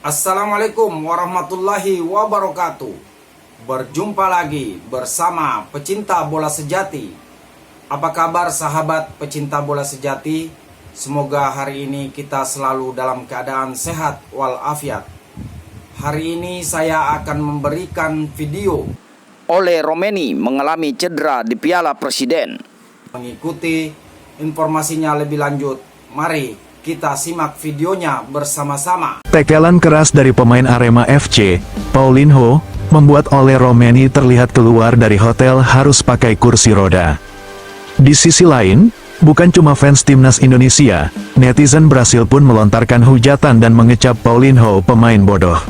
Assalamualaikum warahmatullahi wabarakatuh. Berjumpa lagi bersama pecinta bola sejati. Apa kabar sahabat pecinta bola sejati? Semoga hari ini kita selalu dalam keadaan sehat walafiat. Hari ini saya akan memberikan video Ole Romeni mengalami cedera di Piala Presiden. Mengikuti informasinya lebih lanjut, mari kita simak videonya bersama-sama. Tekelan keras dari pemain Arema FC, Paulinho, membuat Ole Romeni terlihat keluar dari hotel harus pakai kursi roda. Di sisi lain, bukan cuma fans timnas Indonesia, netizen Brasil pun melontarkan hujatan dan mengecap Paulinho pemain bodoh.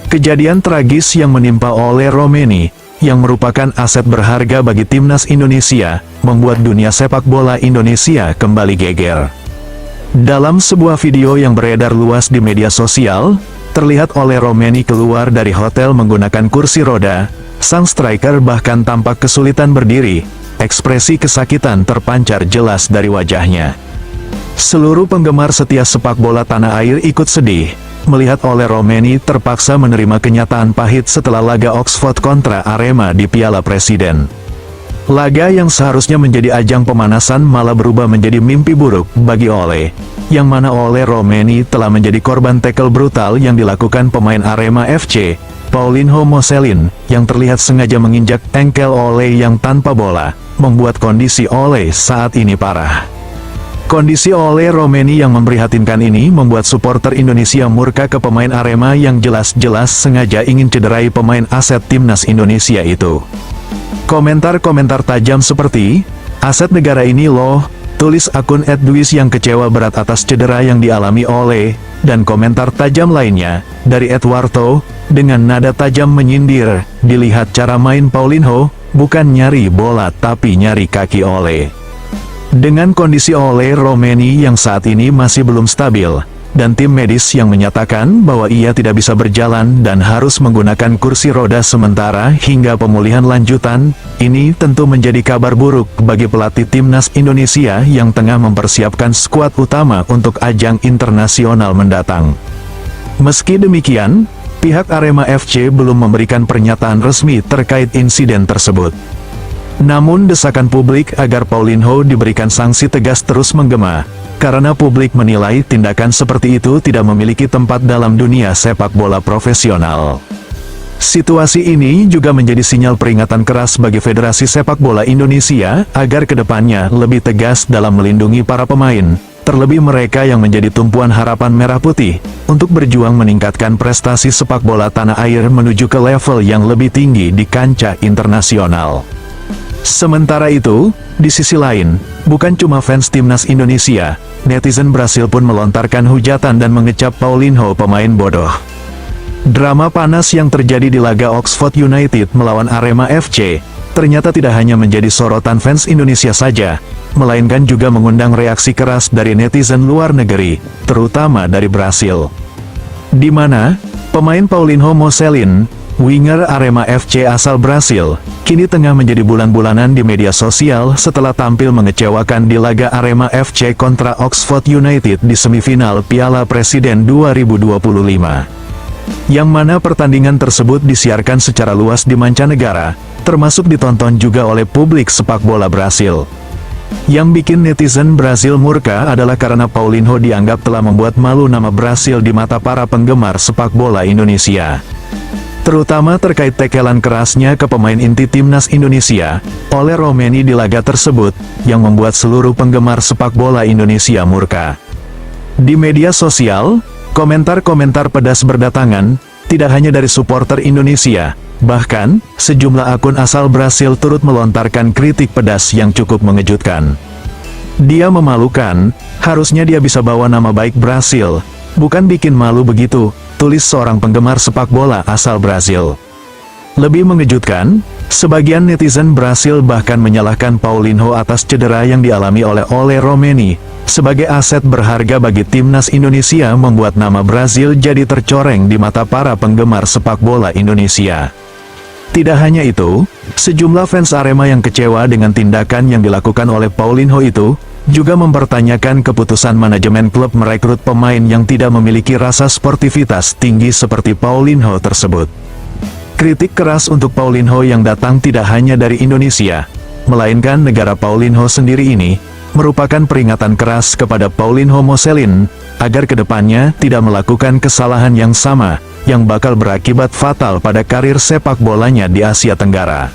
Kejadian tragis yang menimpa Ole Romeni, yang merupakan aset berharga bagi timnas Indonesia, membuat dunia sepak bola Indonesia kembali geger. Dalam sebuah video yang beredar luas di media sosial, terlihat Ole Romeni keluar dari hotel menggunakan kursi roda. Sang striker bahkan tampak kesulitan berdiri, ekspresi kesakitan terpancar jelas dari wajahnya. Seluruh penggemar setia sepak bola tanah air ikut sedih melihat Ole Romeni terpaksa menerima kenyataan pahit setelah laga Oxford kontra Arema di Piala Presiden. Laga yang seharusnya menjadi ajang pemanasan malah berubah menjadi mimpi buruk bagi Ole, yang mana Ole Romeni telah menjadi korban tackle brutal yang dilakukan pemain Arema FC, Paulinho Moselin, yang terlihat sengaja menginjak engkel Ole yang tanpa bola, membuat kondisi Ole saat ini parah. Kondisi Ole Romeni yang memprihatinkan ini membuat supporter Indonesia murka ke pemain Arema yang jelas-jelas sengaja ingin cederai pemain aset timnas Indonesia itu. Komentar-komentar tajam seperti, "Aset negara ini loh," tulis akun @duis yang kecewa berat atas cedera yang dialami Ole, dan komentar tajam lainnya, dari Edwarto, dengan nada tajam menyindir, "Dilihat cara main Paulinho, bukan nyari bola tapi nyari kaki Ole." Dengan kondisi Ole Romeni yang saat ini masih belum stabil, dan tim medis yang menyatakan bahwa ia tidak bisa berjalan dan harus menggunakan kursi roda sementara hingga pemulihan lanjutan, ini tentu menjadi kabar buruk bagi pelatih timnas Indonesia yang tengah mempersiapkan skuad utama untuk ajang internasional mendatang. Meski demikian, pihak Arema FC belum memberikan pernyataan resmi terkait insiden tersebut. Namun desakan publik agar Paulinho diberikan sanksi tegas terus menggema, karena publik menilai tindakan seperti itu tidak memiliki tempat dalam dunia sepak bola profesional. Situasi ini juga menjadi sinyal peringatan keras bagi Federasi Sepak Bola Indonesia agar kedepannya lebih tegas dalam melindungi para pemain, terlebih mereka yang menjadi tumpuan harapan merah putih, untuk berjuang meningkatkan prestasi sepak bola tanah air menuju ke level yang lebih tinggi di kancah internasional. Sementara itu, di sisi lain, bukan cuma fans timnas Indonesia, netizen Brasil pun melontarkan hujatan dan mengecap Paulinho pemain bodoh. Drama panas yang terjadi di laga Oxford United melawan Arema FC, ternyata tidak hanya menjadi sorotan fans Indonesia saja, melainkan juga mengundang reaksi keras dari netizen luar negeri, terutama dari Brasil. Di mana, pemain Paulinho Moselin, winger Arema FC asal Brasil, kini tengah menjadi bulan-bulanan di media sosial setelah tampil mengecewakan di laga Arema FC kontra Oxford United di semifinal Piala Presiden 2025. Yang mana pertandingan tersebut disiarkan secara luas di mancanegara, termasuk ditonton juga oleh publik sepak bola Brasil. Yang bikin netizen Brasil murka adalah karena Paulinho dianggap telah membuat malu nama Brasil di mata para penggemar sepak bola Indonesia. Terutama terkait tekelan kerasnya ke pemain inti timnas Indonesia, Ole Romeni di laga tersebut, yang membuat seluruh penggemar sepak bola Indonesia murka. Di media sosial, komentar-komentar pedas berdatangan, tidak hanya dari supporter Indonesia, bahkan, sejumlah akun asal Brasil turut melontarkan kritik pedas yang cukup mengejutkan. "Dia memalukan, harusnya dia bisa bawa nama baik Brasil, bukan bikin malu begitu," tulis seorang penggemar sepak bola asal Brasil. Lebih mengejutkan, sebagian netizen Brasil bahkan menyalahkan Paulinho atas cedera yang dialami oleh Ole Romeni. Sebagai aset berharga bagi timnas Indonesia membuat nama Brasil jadi tercoreng di mata para penggemar sepak bola Indonesia. Tidak hanya itu, sejumlah fans Arema yang kecewa dengan tindakan yang dilakukan oleh Paulinho itu, juga mempertanyakan keputusan manajemen klub merekrut pemain yang tidak memiliki rasa sportivitas tinggi seperti Paulinho tersebut. Kritik keras untuk Paulinho yang datang tidak hanya dari Indonesia, melainkan negara Paulinho sendiri ini, merupakan peringatan keras kepada Paulinho Moselin, agar kedepannya tidak melakukan kesalahan yang sama, yang bakal berakibat fatal pada karir sepak bolanya di Asia Tenggara.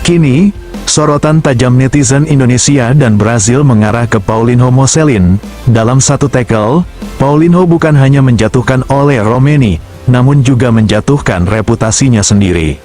Kini, sorotan tajam netizen Indonesia dan Brazil mengarah ke Paulinho Moselin. Dalam satu tackle, Paulinho bukan hanya menjatuhkan Ole Romeni, namun juga menjatuhkan reputasinya sendiri.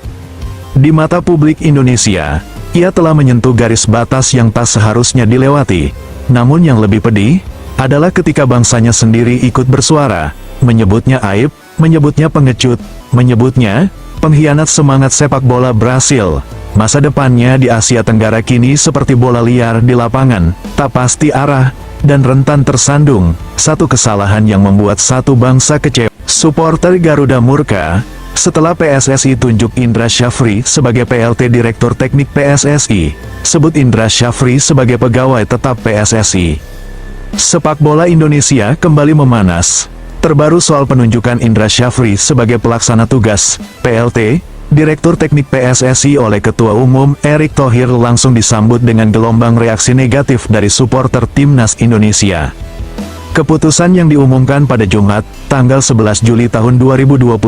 Di mata publik Indonesia, ia telah menyentuh garis batas yang tak seharusnya dilewati. Namun yang lebih pedih, adalah ketika bangsanya sendiri ikut bersuara, menyebutnya aib, menyebutnya pengecut, menyebutnya pengkhianat semangat sepak bola Brasil. Masa depannya di Asia Tenggara kini seperti bola liar di lapangan, tak pasti arah, dan rentan tersandung. Satu kesalahan yang membuat satu bangsa kecewa. Supporter Garuda murka setelah PSSI tunjuk Indra Syafri sebagai PLT Direktur Teknik PSSI, sebut Indra Syafri sebagai pegawai tetap PSSI. Sepak bola Indonesia kembali memanas. Terbaru soal penunjukan Indra Syafri sebagai pelaksana tugas PLT Direktur Teknik PSSI oleh Ketua Umum Erick Thohir langsung disambut dengan gelombang reaksi negatif dari supporter Timnas Indonesia. Keputusan yang diumumkan pada Jumat, tanggal 11 Juli tahun 2025,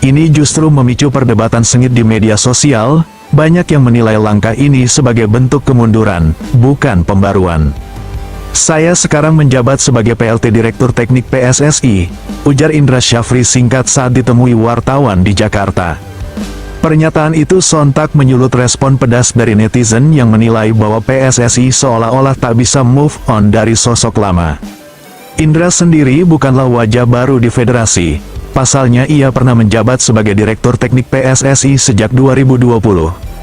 ini justru memicu perdebatan sengit di media sosial. Banyak yang menilai langkah ini sebagai bentuk kemunduran, bukan pembaruan. Saya sekarang menjabat sebagai PLT Direktur Teknik PSSI, ujar Indra Syafri singkat saat ditemui wartawan di Jakarta. Pernyataan itu sontak menyulut respon pedas dari netizen yang menilai bahwa PSSI seolah-olah tak bisa move on dari sosok lama. Indra sendiri bukanlah wajah baru di federasi. Pasalnya ia pernah menjabat sebagai Direktur Teknik PSSI sejak 2020,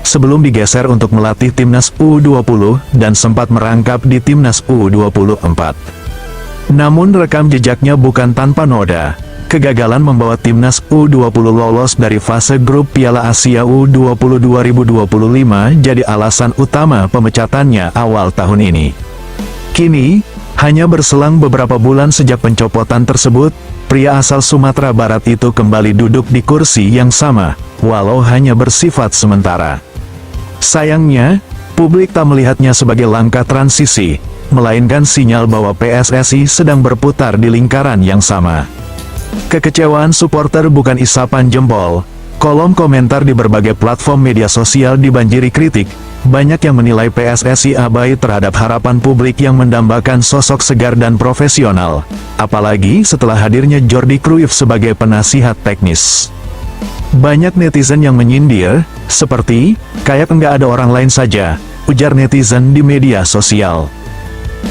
sebelum digeser untuk melatih Timnas U20 dan sempat merangkap di Timnas U24. Namun rekam jejaknya bukan tanpa noda. Kegagalan membawa Timnas U20 lolos dari fase grup Piala Asia U20 2025 jadi alasan utama pemecatannya awal tahun ini. Kini, hanya berselang beberapa bulan sejak pencopotan tersebut, pria asal Sumatera Barat itu kembali duduk di kursi yang sama, walau hanya bersifat sementara. Sayangnya, publik tak melihatnya sebagai langkah transisi, melainkan sinyal bahwa PSSI sedang berputar di lingkaran yang sama. Kekecewaan supporter bukan isapan jempol. Kolom komentar di berbagai platform media sosial dibanjiri kritik. Banyak yang menilai PSSI abai terhadap harapan publik yang mendambakan sosok segar dan profesional. Apalagi setelah hadirnya Jordi Cruyff sebagai penasihat teknis. Banyak netizen yang menyindir, seperti, kayak enggak ada orang lain saja, ujar netizen di media sosial.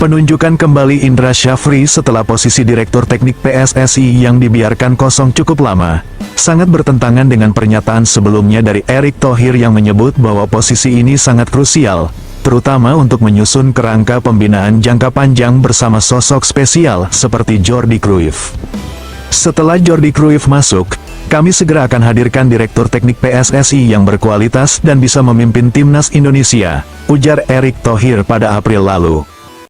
Penunjukan kembali Indra Syafri setelah posisi Direktur Teknik PSSI yang dibiarkan kosong cukup lama, sangat bertentangan dengan pernyataan sebelumnya dari Erick Thohir yang menyebut bahwa posisi ini sangat krusial, terutama untuk menyusun kerangka pembinaan jangka panjang bersama sosok spesial seperti Jordi Cruyff. Setelah Jordi Cruyff masuk, kami segera akan hadirkan Direktur Teknik PSSI yang berkualitas dan bisa memimpin Timnas Indonesia, ujar Erick Thohir pada April lalu.